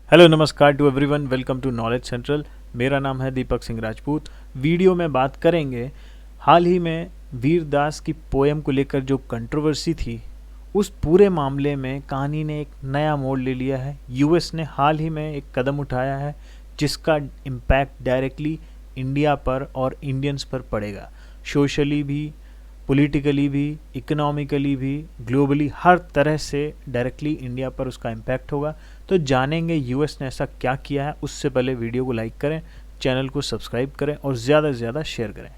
Hello नमस्कार to everyone, welcome to Knowledge Central. मेरा नाम है दीपक सिंह राजपूत। वीडियो में बात करेंगे हाल ही में वीरदास की पोएम को लेकर जो कंट्रोवर्सी थी, उस पूरे मामले में कहानी ने एक नया मोड़ ले लिया है। यूएस ने हाल ही में एक कदम उठाया है जिसका इम्पैक्ट डायरेक्टली इंडिया पर और इंडियंस पर पड़ेगा। सोशली भी, पॉलिटिकली भी, इकोनॉमिकली भी, ग्लोबली, हर तरह से डायरेक्टली इंडिया पर उसका इम्पैक्ट होगा। तो जानेंगे यूएस ने ऐसा क्या किया है। उससे पहले वीडियो को लाइक करें, चैनल को सब्सक्राइब करें और ज़्यादा से ज़्यादा शेयर करें।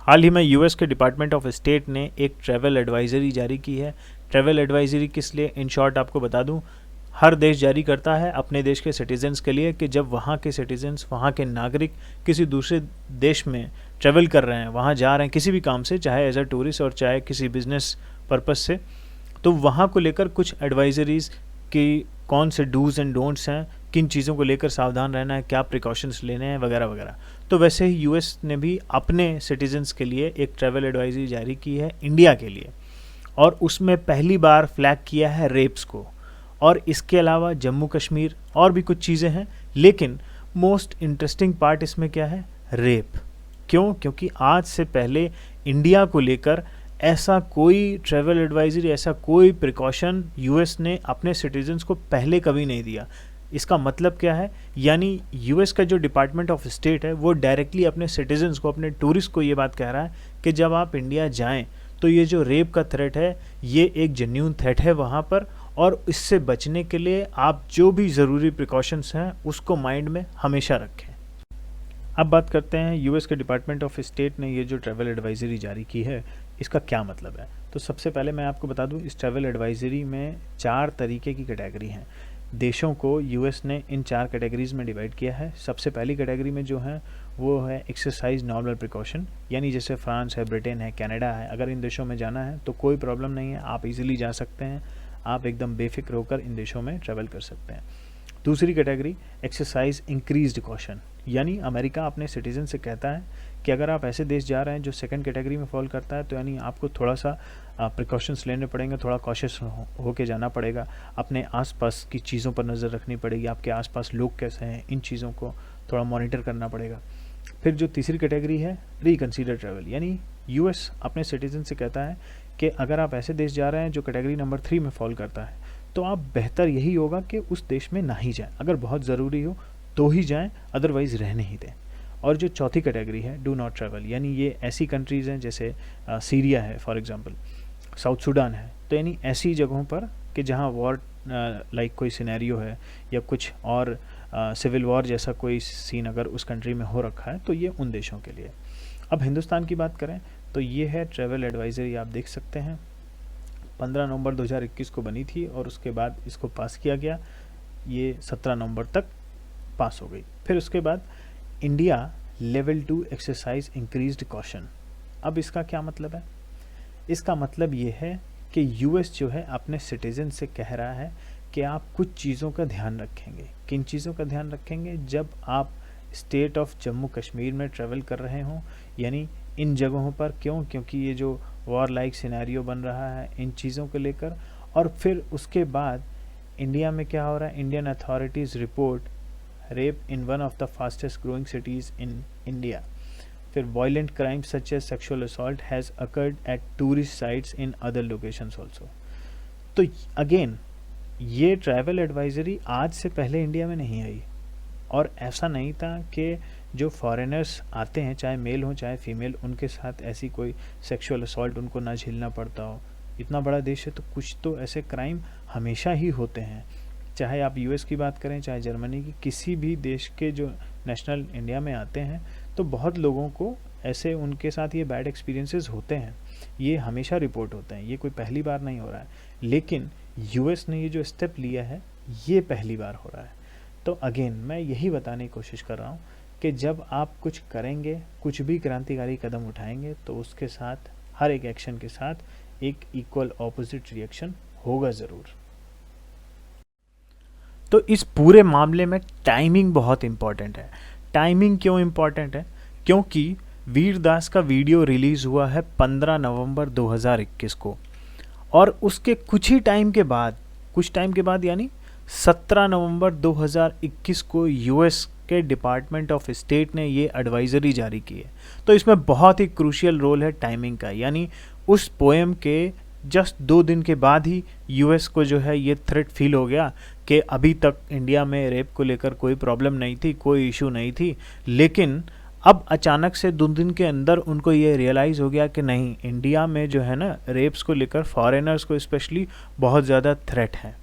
हाल ही में यूएस के डिपार्टमेंट ऑफ स्टेट ने एक ट्रैवल एडवाइजरी जारी की है। ट्रैवल एडवाइजरी किस लिए, इन शॉर्ट आपको बता दूं, हर देश जारी करता है अपने देश के सिटीजन्स के लिए कि जब वहाँ के सिटीजन्स, वहाँ के नागरिक किसी दूसरे देश में ट्रैवल कर रहे हैं, वहाँ जा रहे हैं किसी भी काम से, चाहे एज अ टूरिस्ट और चाहे किसी बिजनेस पर्पस से, तो वहाँ को लेकर कुछ एडवाइजरीज़ कि कौन से डूज़ एंड डोंट्स हैं, किन चीज़ों को लेकर सावधान रहना है, क्या प्रिकॉशंस लेने हैं, वगैरह वगैरह। तो वैसे ही यूएस ने भी अपने सिटीजन्स के लिए एक ट्रैवल एडवाइजरी जारी की है इंडिया के लिए, और उसमें पहली बार फ्लैग किया है रेप्स को। और इसके अलावा जम्मू कश्मीर और भी कुछ चीज़ें हैं, लेकिन मोस्ट इंटरेस्टिंग पार्ट इसमें क्या है, रेप। क्यों? क्योंकि आज से पहले इंडिया को लेकर ऐसा कोई ट्रैवल एडवाइजरी, ऐसा कोई प्रिकॉशन यूएस ने अपने सिटीजन्स को पहले कभी नहीं दिया। इसका मतलब क्या है, यानी यूएस का जो डिपार्टमेंट ऑफ स्टेट है वो डायरेक्टली अपने सिटीजन्स को, अपने टूरिस्ट को ये बात कह रहा है कि जब आप इंडिया जाएं तो ये जो रेप का थ्रेट है ये एक जेन्युइन थ्रेट है वहाँ पर, और इससे बचने के लिए आप जो भी ज़रूरी प्रिकॉशंस हैं उसको माइंड में हमेशा रखें। अब बात करते हैं यूएस के डिपार्टमेंट ऑफ स्टेट ने ये जो ट्रैवल एडवाइजरी जारी की है, इसका क्या मतलब है। तो सबसे पहले मैं आपको बता दूं, इस ट्रैवल एडवाइजरी में 4 तरीके की कैटेगरी हैं। देशों को यूएस ने इन 4 कैटेगरीज में डिवाइड किया है। सबसे पहली कैटेगरी में जो है वो है एक्सरसाइज नॉर्मल प्रिकॉशन, यानी जैसे फ्रांस है, ब्रिटेन है, कनाडा है। अगर इन देशों में जाना है तो कोई प्रॉब्लम नहीं है, आप इजीली जा सकते हैं, आप एकदम बेफिक्र होकर इन देशों में ट्रैवल कर सकते हैं। दूसरी कैटेगरी एक्सरसाइज इंक्रीज्ड कॉशन, यानी अमेरिका अपने सिटीजन से कहता है कि अगर आप ऐसे देश जा रहे हैं जो सेकंड कैटेगरी में फॉल करता है, तो यानी आपको थोड़ा सा प्रिकॉशंस लेने पड़ेंगे, थोड़ा कॉशियस होके जाना पड़ेगा, अपने आसपास की चीज़ों पर नज़र रखनी पड़ेगी, आपके आसपास लोग कैसे हैं, इन चीज़ों को थोड़ा मॉनिटर करना पड़ेगा। फिर जो तीसरी कैटेगरी है रिकन्सिडर ट्रैवल, यानी यूएस अपने सिटीजन से कहता है कि अगर आप ऐसे देश जा रहे हैं जो कैटेगरी नंबर 3 में फॉल करता है, तो आप बेहतर यही होगा कि उस देश में ना ही जाएं। अगर बहुत ज़रूरी हो तो ही जाएं, अदरवाइज़ रहने ही दें। और जो चौथी कैटेगरी है डू नॉट ट्रैवल, यानी ये ऐसी कंट्रीज़ हैं जैसे सीरिया है फॉर एग्जांपल, साउथ सूडान है, तो यानी ऐसी जगहों पर कि जहाँ वॉर लाइक कोई सिनेरियो है या कुछ और सिविल वॉर जैसा कोई सीन अगर उस कंट्री में हो रखा है, तो ये उन देशों के लिए। अब हिंदुस्तान की बात करें तो ये है ट्रैवल एडवाइजरी, आप देख सकते हैं 15 नवंबर 2021 को बनी थी और उसके बाद इसको पास किया गया। ये 17 नवंबर तक पास हो गई। फिर उसके बाद India level 2 exercise increased caution. अब इसका क्या मतलब है? इसका मतलब ये है कि यूएस जो है अपने सिटीजन से कह रहा है कि आप कुछ चीज़ों का ध्यान रखेंगे। किन चीज़ों का ध्यान रखेंगे? जब आप स्टेट ऑफ जम्मू कश्मीर में ट्रैवल कर रहे हों, यानी इन जगहों पर। क्यों? क्योंकि ये जो वॉर लाइक सिनेरियो बन रहा है, इन चीज़ों को लेकर। और फिर उसके बाद इंडिया में क्या हो रहा है, Indian authorities report rape in one of the fastest growing cities in India. फिर violent crime such as sexual assault has occurred at tourist sites in other locations also. तो अगेन ये ट्रैवल एडवाइजरी आज से पहले India में नहीं आई, और ऐसा नहीं था कि जो फॉरेनर्स आते हैं, चाहे मेल हो चाहे फीमेल, उनके साथ ऐसी कोई सेक्सुअल असॉल्ट उनको ना झेलना पड़ता हो। इतना बड़ा देश है तो कुछ तो ऐसे क्राइम हमेशा ही होते हैं, चाहे आप यूएस की बात करें चाहे जर्मनी की, किसी भी देश के जो नेशनल इंडिया में आते हैं तो बहुत लोगों को ऐसे उनके साथ ये बैड एक्सपीरियंसेस होते हैं। ये हमेशा रिपोर्ट होते हैं, ये कोई पहली बार नहीं हो रहा है। लेकिन यूएस ने ये जो स्टेप लिया है ये पहली बार हो रहा है। तो अगेन मैं यही बताने की कोशिश कर रहा हूँ कि जब आप कुछ करेंगे, कुछ भी क्रांतिकारी कदम उठाएंगे, तो उसके साथ, हर एक एक्शन के साथ एक इक्वल ऑपोजिट रिएक्शन होगा ज़रूर। तो इस पूरे मामले में टाइमिंग बहुत इम्पॉर्टेंट है। टाइमिंग क्यों इम्पॉर्टेंट है? क्योंकि वीरदास का वीडियो रिलीज़ हुआ है 15 नवंबर 2021 को, और उसके कुछ टाइम के बाद यानी 17 नवंबर 2021 को यूएस के डिपार्टमेंट ऑफ स्टेट ने ये एडवाइजरी जारी की है। तो इसमें बहुत ही क्रूशियल रोल है टाइमिंग का, यानी उस पोएम के जस्ट 2 दिन के बाद ही यूएस को जो है ये थ्रेट फील हो गया कि अभी तक इंडिया में रेप को लेकर कोई प्रॉब्लम नहीं थी, कोई इशू नहीं थी, लेकिन अब अचानक से 2 दिन के अंदर उनको ये रियलाइज़ हो गया कि नहीं, इंडिया में जो है ना रेप्स को लेकर फॉरेनर्स को स्पेशली बहुत ज़्यादा थ्रेट है।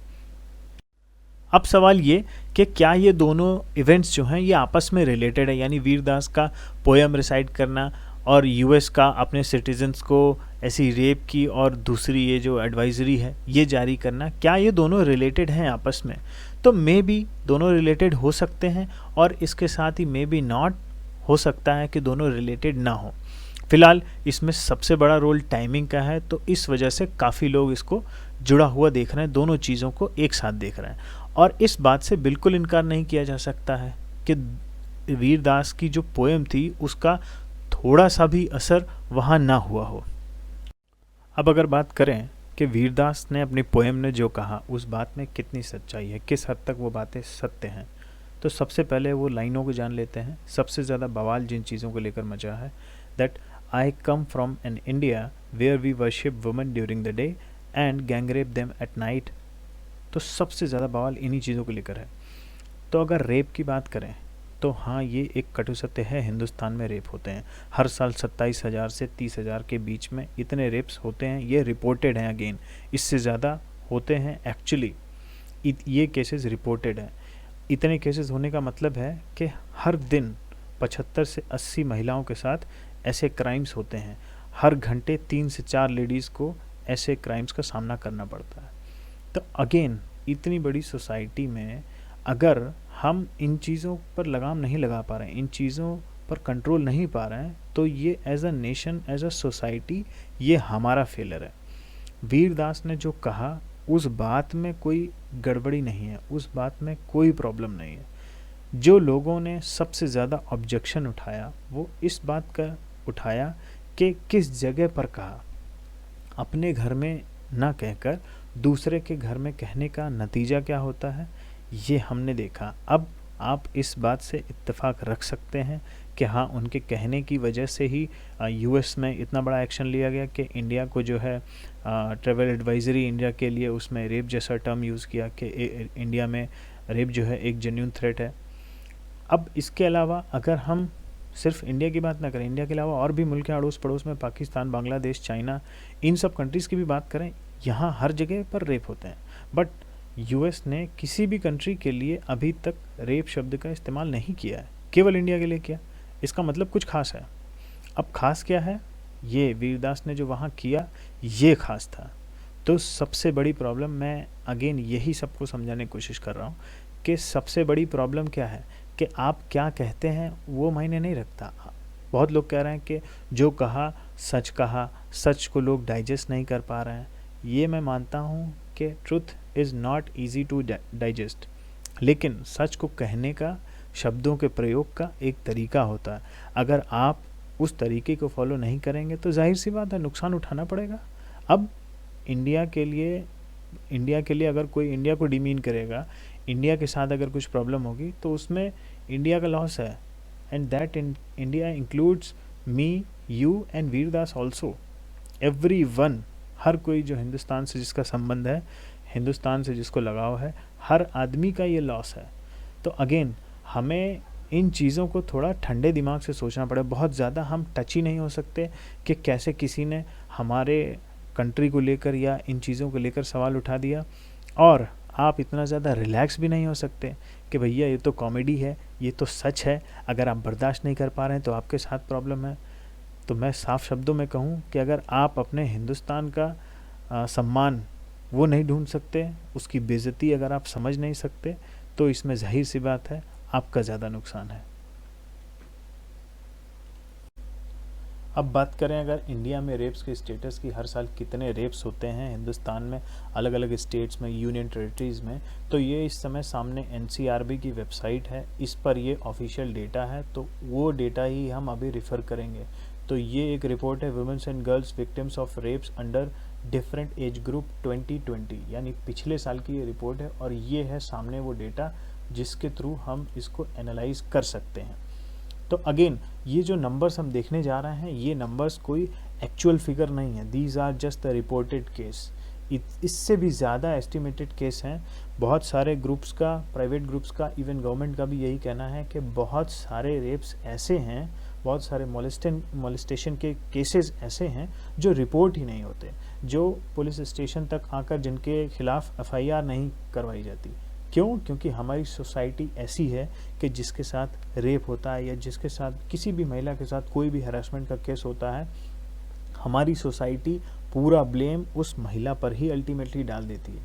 अब सवाल ये कि क्या ये दोनों इवेंट्स जो हैं ये आपस में रिलेटेड है, यानी वीरदास का पोएम रिसाइट करना और यूएस का अपने सिटीजन्स को ऐसी रेप की और दूसरी ये जो एडवाइजरी है ये जारी करना, क्या ये दोनों रिलेटेड हैं आपस में? तो मे बी दोनों रिलेटेड हो सकते हैं और इसके साथ ही मे बी नॉट हो सकता है कि दोनों रिलेटेड ना हो। फिलहाल इसमें सबसे बड़ा रोल टाइमिंग का है, तो इस वजह से काफ़ी लोग इसको जुड़ा हुआ देख रहे हैं, दोनों चीज़ों को एक साथ देख रहे हैं। और इस बात से बिल्कुल इनकार नहीं किया जा सकता है कि वीरदास की जो पोएम थी उसका थोड़ा सा भी असर वहाँ ना हुआ हो। अब अगर बात करें कि वीरदास ने अपनी पोएम ने जो कहा उस बात में कितनी सच्चाई है, किस हद तक वो बातें सत्य हैं, तो सबसे पहले वो लाइनों को जान लेते हैं। सबसे ज़्यादा बवाल जिन चीज़ों को लेकर मचा है, that I come from an India where we worship women during the day and gangrape them at night. तो सबसे ज़्यादा बवाल इन्हीं चीज़ों को लेकर है। तो अगर रेप की बात करें तो हाँ, ये एक कटु सत्य है, हिंदुस्तान में रेप होते हैं हर साल 27,000 से 30,000 के बीच में इतने रेप्स होते हैं, ये रिपोर्टेड हैं। अगेन इससे ज़्यादा होते हैं एक्चुअली, ये केसेस रिपोर्टेड हैं। इतने केसेस होने का मतलब है कि हर दिन 75 से 80 महिलाओं के साथ ऐसे क्राइम्स होते हैं। हर घंटे 3 से 4 लेडीज़ को ऐसे क्राइम्स का सामना करना पड़ता है। तो अगेन इतनी बड़ी सोसाइटी में अगर हम इन चीज़ों पर लगाम नहीं लगा पा रहे हैं, इन चीज़ों पर कंट्रोल नहीं पा रहे हैं, तो ये as a nation, as a society, ये हमारा फेलर है। वीरदास ने जो कहा उस बात में कोई गड़बड़ी नहीं है, उस बात में कोई प्रॉब्लम नहीं है। जो लोगों ने सबसे ज़्यादा ऑब्जेक्शन उठाया वो इस बात का उठाया कि किस जगह पर कहा। अपने घर में ना कहकर दूसरे के घर में कहने का नतीजा क्या होता है, ये हमने देखा। अब आप इस बात से इत्तेफाक रख सकते हैं कि हाँ, उनके कहने की वजह से ही यूएस में इतना बड़ा एक्शन लिया गया कि इंडिया को जो है ट्रैवल एडवाइजरी इंडिया के लिए उसमें रेप जैसा टर्म यूज़ किया कि इंडिया में रेप जो है एक जेन्युइन थ्रेट है। अब इसके अलावा अगर हम सिर्फ इंडिया की बात ना करें, इंडिया के अलावा और भी मुल्क हैं अड़ोस पड़ोस में, पाकिस्तान, बांग्लादेश, चाइना, इन सब कंट्रीज़ की भी बात करें, यहाँ हर जगह पर रेप होते हैं। बट यूएस ने किसी भी कंट्री के लिए अभी तक रेप शब्द का इस्तेमाल नहीं किया है, केवल इंडिया के लिए किया। इसका मतलब कुछ खास है। अब खास क्या है, ये वीरदास ने जो वहाँ किया ये खास था। तो सबसे बड़ी प्रॉब्लम, मैं अगेन यही सबको समझाने की कोशिश कर रहा हूँ कि सबसे बड़ी प्रॉब्लम क्या है कि आप क्या कहते हैं वो मायने नहीं रखता। बहुत लोग कह रहे हैं कि जो कहा, सच को लोग डाइजेस्ट नहीं कर पा रहे हैं। ये मैं मानता हूँ कि truth is not easy to digest, लेकिन सच को कहने का, शब्दों के प्रयोग का एक तरीका होता है। अगर आप उस तरीके को फॉलो नहीं करेंगे तो जाहिर सी बात है नुकसान उठाना पड़ेगा। अब इंडिया के लिए अगर कोई इंडिया को डिमीन करेगा, इंडिया के साथ अगर कुछ प्रॉब्लम होगी तो उसमें इंडिया का लॉस है, and that India includes me, you and Vir Das also, everyone. हर कोई जो हिंदुस्तान से जिसका संबंध है, हिंदुस्तान से जिसको लगाव है, हर आदमी का ये लॉस है। तो अगेन हमें इन चीज़ों को थोड़ा ठंडे दिमाग से सोचना पड़े। बहुत ज़्यादा हम टची नहीं हो सकते कि कैसे किसी ने हमारे कंट्री को लेकर या इन चीज़ों को लेकर सवाल उठा दिया, और आप इतना ज़्यादा रिलैक्स भी नहीं हो सकते कि भैया ये तो कॉमेडी है, ये तो सच है। अगर आप बर्दाश्त नहीं कर पा रहे हैं तो आपके साथ प्रॉब्लम है। तो मैं साफ शब्दों में कहूँ कि अगर आप अपने हिंदुस्तान का सम्मान वो नहीं ढूंढ सकते, उसकी बेइज्जती अगर आप समझ नहीं सकते, तो इसमें जाहिर सी बात है आपका ज़्यादा नुकसान है। अब बात करें अगर इंडिया में रेप्स के स्टेटस की, हर साल कितने रेप्स होते हैं हिंदुस्तान में अलग अलग स्टेट्स में, यूनियन टेरिटरीज़ में, तो ये इस समय सामने एनसीआरबी की वेबसाइट है, इस पर ये ऑफिशियल डेटा है, तो वो डेटा ही हम अभी रिफ़र करेंगे। तो ये एक रिपोर्ट है, women's and girls victims of rapes under different age group 2020, यानी पिछले साल की ये रिपोर्ट है और ये है सामने वो डेटा जिसके थ्रू हम इसको एनालाइज कर सकते हैं। तो अगेन ये जो नंबर्स हम देखने जा रहे हैं ये नंबर्स कोई एक्चुअल फिगर नहीं है, these are just the reported case. इससे भी ज़्यादा एस्टिमेटेड केस हैं। बहुत सारे ग्रुप्स का, प्राइवेट ग्रुप्स का, इवन गवर्नमेंट का भी यही कहना है कि बहुत सारे रेप्स ऐसे हैं, बहुत सारे मोलेस्टेशन के केसेस ऐसे हैं जो रिपोर्ट ही नहीं होते, जो पुलिस स्टेशन तक आकर जिनके खिलाफ एफआईआर नहीं करवाई जाती। क्यों? क्योंकि हमारी सोसाइटी ऐसी है कि जिसके साथ रेप होता है या जिसके साथ किसी भी महिला के साथ कोई भी हरासमेंट का केस होता है, हमारी सोसाइटी पूरा ब्लेम उस महिला पर ही अल्टीमेटली डाल देती है।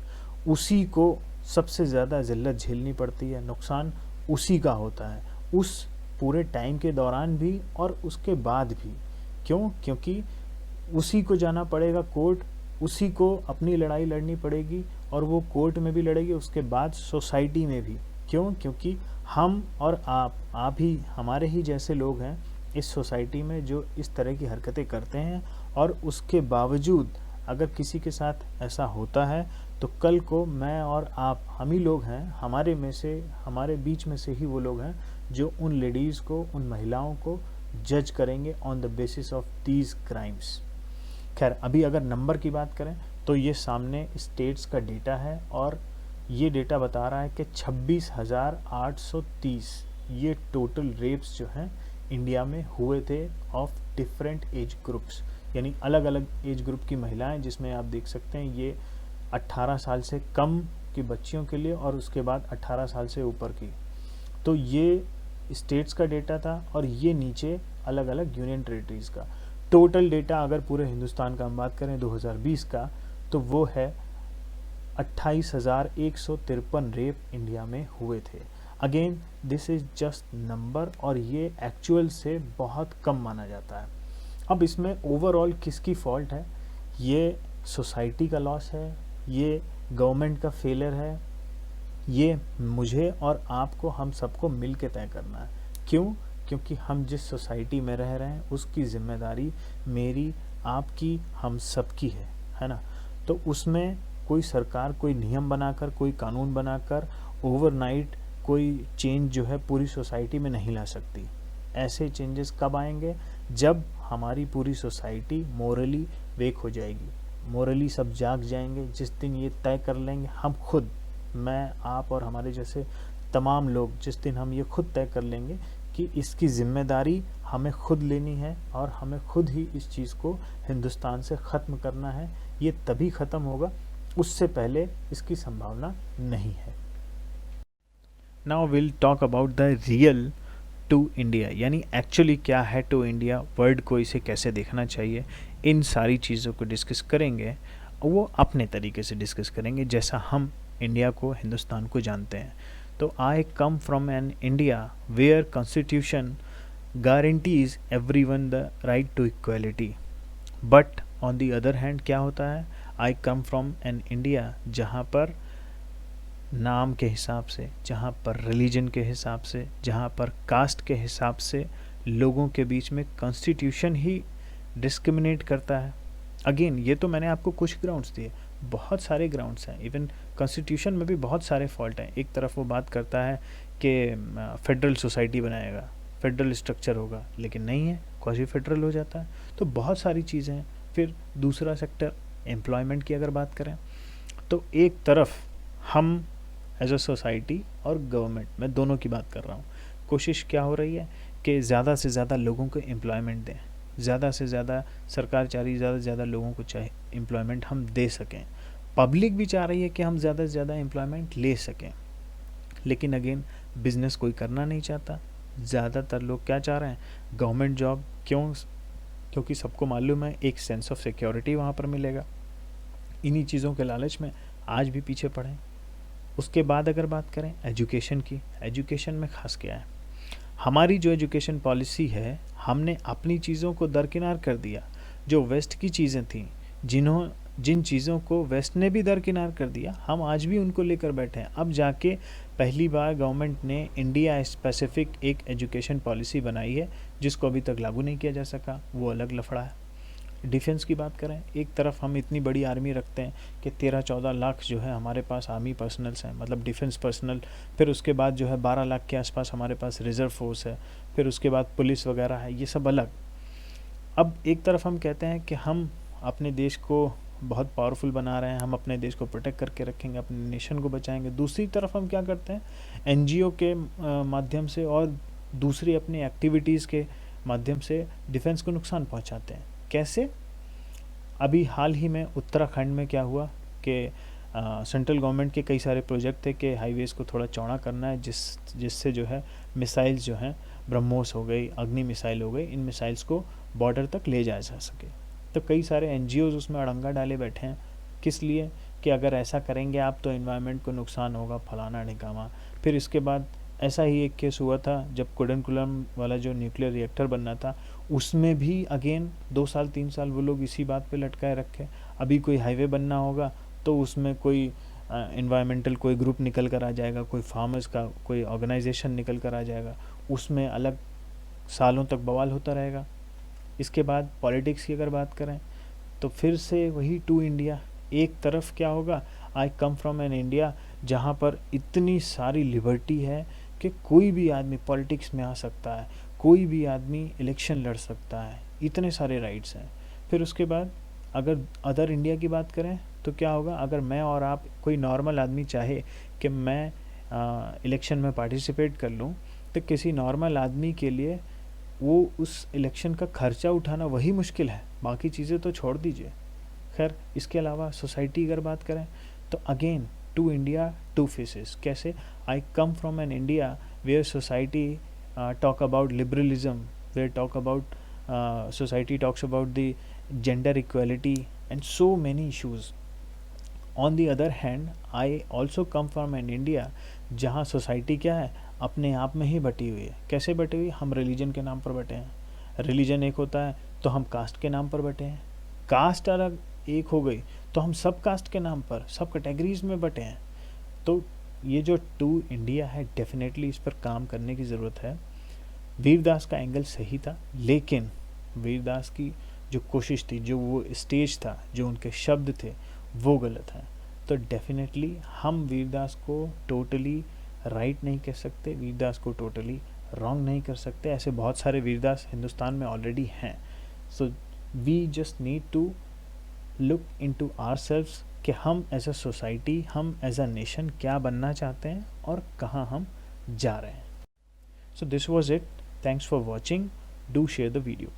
उसी को सबसे ज़्यादा ज़िल्लत झेलनी पड़ती है, नुकसान उसी का होता है, उस पूरे टाइम के दौरान भी और उसके बाद भी। क्यों? क्योंकि उसी को जाना पड़ेगा कोर्ट, उसी को अपनी लड़ाई लड़नी पड़ेगी और वो कोर्ट में भी लड़ेगी, उसके बाद सोसाइटी में भी। क्यों? क्योंकि हम और आप ही हमारे ही जैसे लोग हैं इस सोसाइटी में जो इस तरह की हरकतें करते हैं, और उसके बावजूद अगर किसी के साथ ऐसा होता है तो कल को मैं और आप, हम ही लोग हैं, हमारे बीच में से ही वो लोग हैं जो उन लेडीज़ को, उन महिलाओं को जज करेंगे on the basis of these crimes. खैर, अभी अगर नंबर की बात करें तो ये सामने स्टेट्स का डेटा है और ये डेटा बता रहा है कि 26,830 ये टोटल रेप्स जो हैं इंडिया में हुए थे ऑफ डिफरेंट एज ग्रुप्स, यानी अलग अलग एज ग्रुप की महिलाएं, जिसमें आप देख सकते हैं ये 18 साल से कम की बच्चियों के लिए और उसके बाद 18 साल से ऊपर की। तो ये स्टेट्स का डेटा था और ये नीचे अलग अलग यूनियन टेरिटरीज़ का टोटल डेटा। अगर पूरे हिंदुस्तान का हम बात करें 2020 का, तो वो है 28,153 रेप इंडिया में हुए थे। Again this is just number और ये एक्चुअल से बहुत कम माना जाता है। अब इसमें ओवरऑल किसकी फॉल्ट है? ये सोसाइटी का लॉस है, ये गवर्नमेंट का फेलियर है, ये मुझे और आपको, हम सबको मिल के तय करना है। क्यों? क्योंकि हम जिस सोसाइटी में रह रहे हैं उसकी जिम्मेदारी मेरी, आपकी, हम सबकी है ना। तो उसमें कोई सरकार कोई नियम बनाकर, कोई कानून बनाकर ओवरनाइट कोई चेंज जो है पूरी सोसाइटी में नहीं ला सकती। ऐसे चेंजेस कब आएंगे? जब हमारी पूरी सोसाइटी मोरली वेक हो जाएगी, मोरली सब जाग जाएंगे। जिस दिन ये तय कर लेंगे हम खुद, मैं, आप और हमारे जैसे तमाम लोग, जिस दिन हम ये खुद तय कर लेंगे कि इसकी जिम्मेदारी हमें खुद लेनी है और हमें खुद ही इस चीज़ को हिंदुस्तान से ख़त्म करना है, ये तभी ख़त्म होगा, उससे पहले इसकी संभावना नहीं है। Now will talk about the real to India, यानी एक्चुअली क्या है टू इंडिया, वर्ल्ड को इसे कैसे देखना चाहिए, इन सारी चीज़ों को डिस्कस करेंगे। वो अपने तरीके से डिस्कस करेंगे जैसा हम इंडिया को, हिंदुस्तान को जानते हैं। तो I come from an India where constitution guarantees everyone the right to equality, but on the other hand क्या होता है, I come from an India जहाँ पर नाम के हिसाब से, जहाँ पर रिलीजन के हिसाब से, जहाँ पर कास्ट के हिसाब से लोगों के बीच में कॉन्स्टिट्यूशन ही डिस्क्रिमिनेट करता है। अगेन ये तो मैंने आपको कुछ ग्राउंड्स दिए, बहुत सारे ग्राउंड्स हैं। इवन कॉन्स्टिट्यूशन में भी बहुत सारे फॉल्ट हैं। एक तरफ वो बात करता है कि फेडरल सोसाइटी बनाएगा, फेडरल स्ट्रक्चर होगा, लेकिन नहीं है, क्वासी फेडरल हो जाता है। तो बहुत सारी चीज़ें हैं। फिर दूसरा सेक्टर एम्प्लॉयमेंट की अगर बात करें तो एक तरफ हम एज अ सोसाइटी और गवर्नमेंट, मैं दोनों की बात कर रहा हूँ, कोशिश क्या हो रही है कि ज़्यादा से ज़्यादा लोगों को एम्प्लॉयमेंट दें, ज़्यादा से ज़्यादा सरकार चाह रही है ज़्यादा से ज़्यादा लोगों को चाहे एम्प्लॉयमेंट हम दे सकें, पब्लिक भी चाह रही है कि हम ज़्यादा से ज़्यादा एम्प्लॉयमेंट ले सकें। लेकिन अगेन बिज़नेस कोई करना नहीं चाहता। ज़्यादातर लोग क्या चाह रहे हैं, गवर्नमेंट जॉब। क्यों? क्योंकि सबको मालूम है एक सेंस ऑफ सिक्योरिटी वहाँ पर मिलेगा। इन्हीं चीज़ों के लालच में आज भी पीछे पड़े। उसके बाद अगर बात करें एजुकेशन की, एजुकेशन में खास क्या है, हमारी जो एजुकेशन पॉलिसी है, हमने अपनी चीज़ों को दरकिनार कर दिया। जो वेस्ट की चीज़ें थीं, जिन चीज़ों को वेस्ट ने भी दरकिनार कर दिया, हम आज भी उनको लेकर बैठे हैं। अब जाके पहली बार गवर्नमेंट ने इंडिया स्पेसिफिक एक एजुकेशन पॉलिसी बनाई है जिसको अभी तक लागू नहीं किया जा सका, वो अलग लफड़ा है। डिफेंस की बात करें, एक तरफ हम इतनी बड़ी आर्मी रखते हैं कि 13-14 लाख जो है हमारे पास आर्मी पर्सनल्स हैं, मतलब डिफेंस पर्सनल। फिर उसके बाद जो है 12 लाख के आसपास हमारे पास रिज़र्व फोर्स है, फिर उसके बाद पुलिस वगैरह है, ये सब अलग। अब एक तरफ हम कहते हैं कि हम अपने देश को बहुत पावरफुल बना रहे हैं, हम अपने देश को प्रोटेक्ट करके रखेंगे, अपने नेशन को बचाएंगे। दूसरी तरफ हम क्या करते हैं, एनजीओ के माध्यम से और दूसरी अपनी एक्टिविटीज़ के माध्यम से डिफेंस को नुकसान पहुंचाते हैं। कैसे? अभी हाल ही में उत्तराखंड में क्या हुआ कि सेंट्रल गवर्नमेंट के कई सारे प्रोजेक्ट थे कि हाईवेज को थोड़ा चौड़ा करना है, जिससे जो है मिसाइल्स जो हैं, ब्रह्मोस हो गई, अग्नि मिसाइल हो गई, इन मिसाइल्स को बॉर्डर तक ले जाया जा सके। तो कई सारे एनजीओज उसमें अड़ंगा डाले बैठे हैं। किस लिए? कि अगर ऐसा करेंगे आप तो एनवायरनमेंट को नुकसान होगा, फलाना ढिकामा। फिर इसके बाद ऐसा ही एक केस हुआ था जब कुडनकुलम वाला जो न्यूक्लियर रिएक्टर बनना था, उसमें भी अगेन 2 साल 3 साल वो लोग इसी बात पे लटकाए रखे। अभी कोई हाईवे बनना होगा तो उसमें कोई एनवायरमेंटल कोई ग्रुप निकल कर आ जाएगा, कोई फार्मर्स का कोई ऑर्गेनाइजेशन निकल कर आ जाएगा, उसमें अलग सालों तक बवाल होता रहेगा। इसके बाद पॉलिटिक्स की अगर बात करें तो फिर से वही टू इंडिया। एक तरफ क्या होगा, आई कम फ्रॉम एन इंडिया जहाँ पर इतनी सारी लिबर्टी है कि कोई भी आदमी पॉलिटिक्स में आ सकता है, कोई भी आदमी इलेक्शन लड़ सकता है, इतने सारे राइट्स हैं। फिर उसके बाद अगर अदर इंडिया की बात करें तो क्या होगा, अगर मैं और आप कोई नॉर्मल आदमी चाहे कि मैं इलेक्शन में पार्टिसिपेट कर लूँ, तो किसी नॉर्मल आदमी के लिए वो उस इलेक्शन का खर्चा उठाना वही मुश्किल है, बाकी चीज़ें तो छोड़ दीजिए। खैर, इसके अलावा सोसाइटी अगर बात करें तो again to India two faces. कैसे? I come from an India where society talk about liberalism, where talk about society talks about the gender equality and so many issues. On the other hand, I also come from an India जहाँ society क्या है, अपने आप में ही बटी हुई है। कैसे बटी हुई? हम रिलीजन के नाम पर बटे हैं। रिलीजन एक होता है तो हम कास्ट के नाम पर बटे हैं, कास्ट अलग एक हो गई तो हम सब कास्ट के नाम पर, सब कैटेगरीज में बटे हैं। तो ये जो टू इंडिया है, डेफिनेटली इस पर काम करने की ज़रूरत है। वीरदास का एंगल सही था, लेकिन वीरदास की जो कोशिश थी, जो वो स्टेज था, जो उनके शब्द थे, वो गलत है। तो डेफिनेटली हम वीरदास को टोटली राइट नहीं कह सकते, वीरदास को टोटली रॉन्ग नहीं कर सकते। ऐसे बहुत सारे वीरदास हिंदुस्तान में ऑलरेडी हैं। So we just need to look into ourselves कि हम एज अ सोसाइटी, हम एज अ नेशन क्या बनना चाहते हैं और कहाँ हम जा रहे हैं। So this was it. Thanks for watching. Do share the video.